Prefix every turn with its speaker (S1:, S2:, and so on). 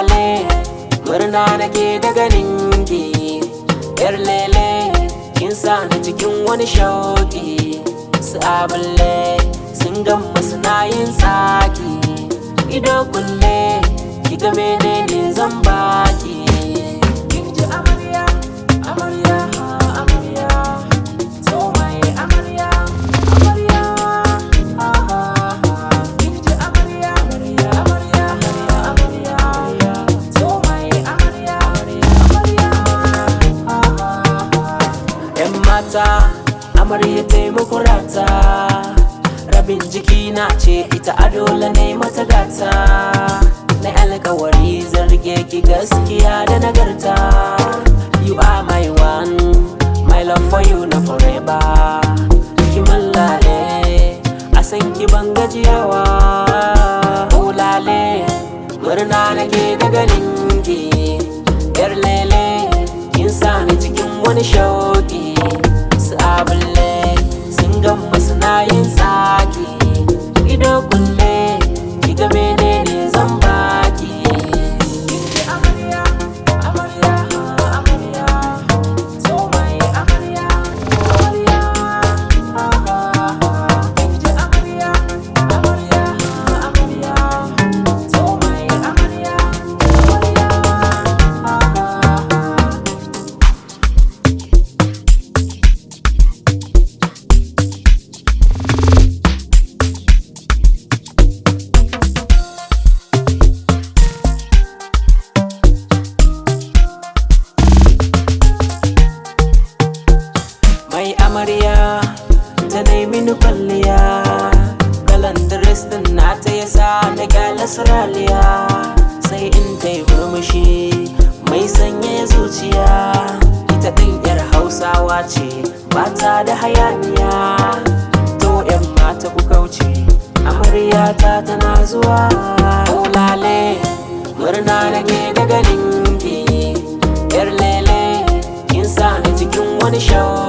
S1: lale murna nake da ganinki yar lele kin sa ni cikin wani shauki su abulle sun gamma suna yin saki ido kulle ki ga menene zan baki kin ji amarya amarya amarya so mai amarya amarya kin ji amarya amarya amarya amarya so mai amarya amarya yan mata amarya taimako rata rabin jiki na ce ita adola ne mata gata na alkawari zarge ki gaskiya da nagarta you are my one my love for you na forever ki mallale a san ki ban gajiyawa ulale murna nake da ganinki yar lele kin sa ni cikin wani shauki su abulle sun gamma suna yin saki ido kulle ki ga menene zan baki kin ji amarya amarya amarya so mai amarya amarya kin ji amarya amarya amarya so mai amarya amarya mai amarya ta mini kwalliya kalan dress din nata yasa na gyala siraliya sai in ta yi murmushi mai sanya zuciya ita din yar hausawa ce ba ta da hayaniya to yan mata ku kauce amarya ta tana zuwa lale murna nake da ganinki yar lele kin sa ni cikin wani shawo